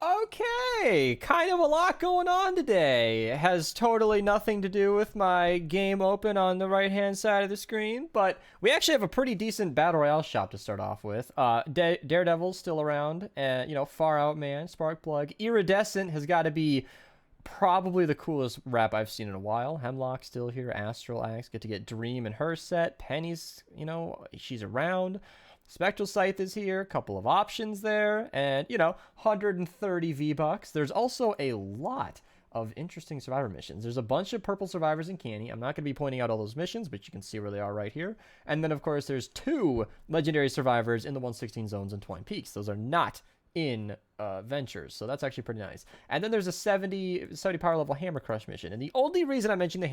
Okay, kind of a lot going on today. It has totally nothing to do with my game open on the right-hand side of the screen, but we actually have a pretty decent Battle Royale shop to start off with. Daredevil's still around, and, Far Out Man, Sparkplug. Iridescent has got to be probably the coolest rap I've seen in a while. Hemlock's still here, Astral Axe, get to get Dream in her set. Penny's, she's around. Spectral Scythe is here, a couple of options there, and, 130 V-Bucks. There's also a lot of interesting survivor missions. There's a bunch of purple survivors in Canny. I'm not going to be pointing out all those missions, but you can see where they are right here. And then, of course, there's 2 legendary survivors in the 116 zones in Twine Peaks. Those are not in Ventures, so that's actually pretty nice. And then there's a 70 power level Hammer Crush mission. And the only reason I'm mentioning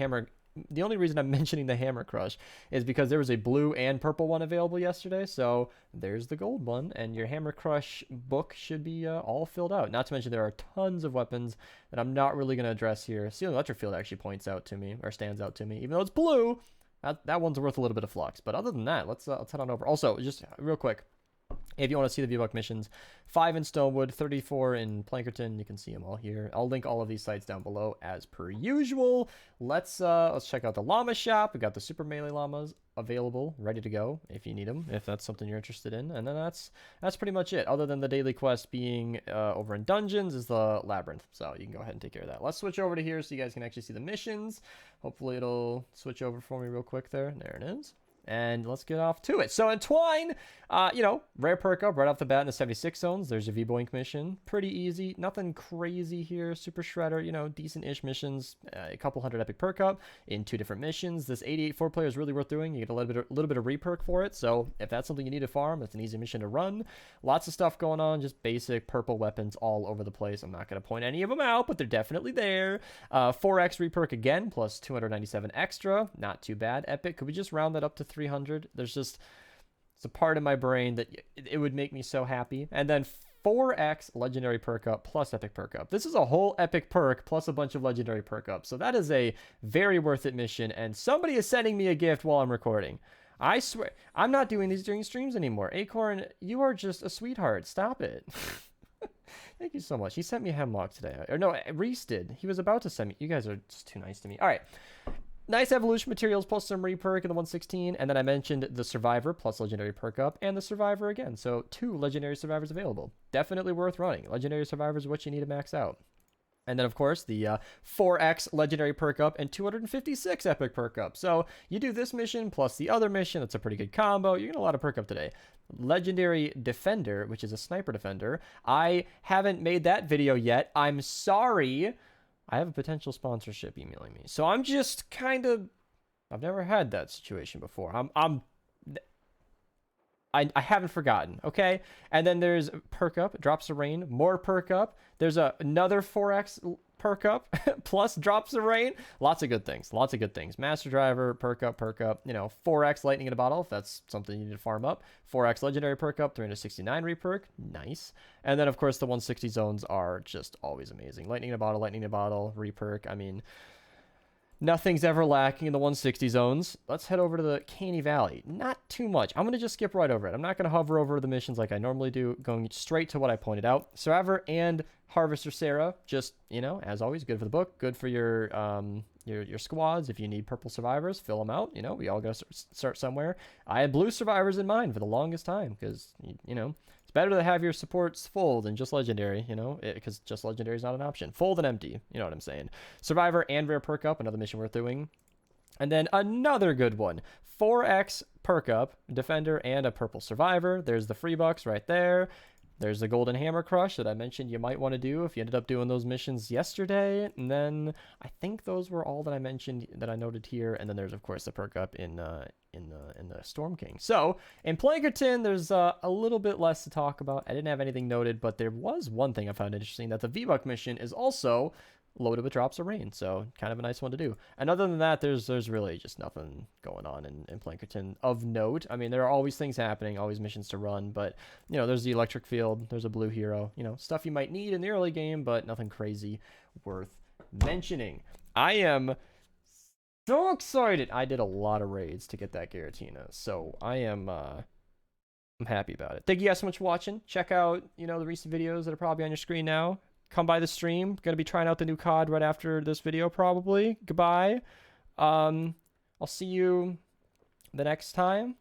the Hammer Crush is because there was a blue and purple one available yesterday. So there's the gold one, and your Hammer Crush book should be all filled out. Not to mention there are tons of weapons that I'm not really going to address here. Sealing Electric Field actually points out to me, or stands out to me, even though it's blue. That one's worth a little bit of flux. But other than that, let's head on over. Also, just real quick, if you want to see the VBUCK missions, 5 in Stonewood, 34 in Plankerton, you can see them all here. I'll link all of these sites down below as per usual. Let's check out the llama shop. We got the super melee llamas available, ready to go if you need them, if that's something you're interested in. And then that's pretty much it. Other than the daily quest being over in dungeons is the labyrinth. So you can go ahead and take care of that. Let's switch over to here so you guys can actually see the missions. Hopefully it'll switch over for me real quick there. There it is. And let's get off to it. So in Twine, rare perk up right off the bat in the 76 zones. There's a V-Boink mission. Pretty easy. Nothing crazy here. Super Shredder, decent-ish missions. A couple hundred epic perk up in 2 different missions. This 88 4-player is really worth doing. You get a little bit of re-perk for it. So if that's something you need to farm, it's an easy mission to run. Lots of stuff going on. Just basic purple weapons all over the place. I'm not going to point any of them out, but they're definitely there. 4x re-perk again, plus 297 extra. Not too bad. Epic. Could we just round that up to 300? It's a part of my brain that it would make me so happy. And then 4x legendary perk up plus epic perk up. This is a whole epic perk plus a bunch of legendary perk up. So that is a very worth it mission. And somebody is sending me a gift while I'm recording. I swear, I'm not doing these during streams anymore. Acorn, you are just a sweetheart. Stop it. Thank you so much. He sent me a Hemlock today. Or no, Reese did. He was about to send me. You guys are just too nice to me. All right. Nice evolution materials plus some re-perk in the 116. And then I mentioned the Survivor plus legendary perk up and the Survivor again. So 2 legendary survivors available. Definitely worth running. Legendary survivors is what you need to max out. And then, of course, the 4x legendary perk up and 256 epic perk up. So you do this mission plus the other mission. That's a pretty good combo. You're getting a lot of perk up today. Legendary Defender, which is a sniper defender. I haven't made that video yet. I'm sorry. I have a potential sponsorship emailing me. So I'm just kind of... I've never had that situation before. I haven't forgotten, okay? And then there's perk up, drops of rain, more perk up. There's another 4x perk up, plus drops of rain. Lots of good things, lots of good things. Master Driver, perk up, 4x lightning in a bottle, if that's something you need to farm up. 4x legendary perk up, 369 re-perk, nice. And then, of course, the 160 zones are just always amazing. Lightning in a bottle, re-perk, I mean... Nothing's ever lacking in the 160 zones. Let's head over to the Canny Valley. Not too much. I'm going to just skip right over it. I'm not going to hover over the missions like I normally do, going straight to what I pointed out. Survivor and Harvester Sarah, just, as always, good for the book, good for your squads. If you need purple survivors, fill them out. We all got to start somewhere. I had blue survivors in mind for the longest time because, it's better to have your supports full than just legendary, because just legendary is not an option. Full than empty, you know what I'm saying. Survivor and rare perk up, another mission worth doing. And then another good one, 4x perk up, defender and a purple survivor. There's the free bucks right there. There's the golden hammer crush that I mentioned you might want to do if you ended up doing those missions yesterday. And then I think those were all that I mentioned that I noted here. And then there's, of course, the perk up in the Storm King. So in Plankerton, there's a little bit less to talk about. I didn't have anything noted, but there was one thing I found interesting, that the VBUCK mission is also loaded with drops of rain. So kind of a nice one to do. And other than that, there's really just nothing going on in Plankerton of note. I mean, there are always things happening, always missions to run, but there's the electric field, there's a blue hero, stuff you might need in the early game, but nothing crazy worth mentioning. I am so excited. I did a lot of raids to get that Giratina, so I am I'm happy about it. Thank you guys so much for watching. Check out, the recent videos that are probably on your screen now. Come by the stream. Gonna be trying out the new COD right after this video, probably. Goodbye. I'll see you the next time.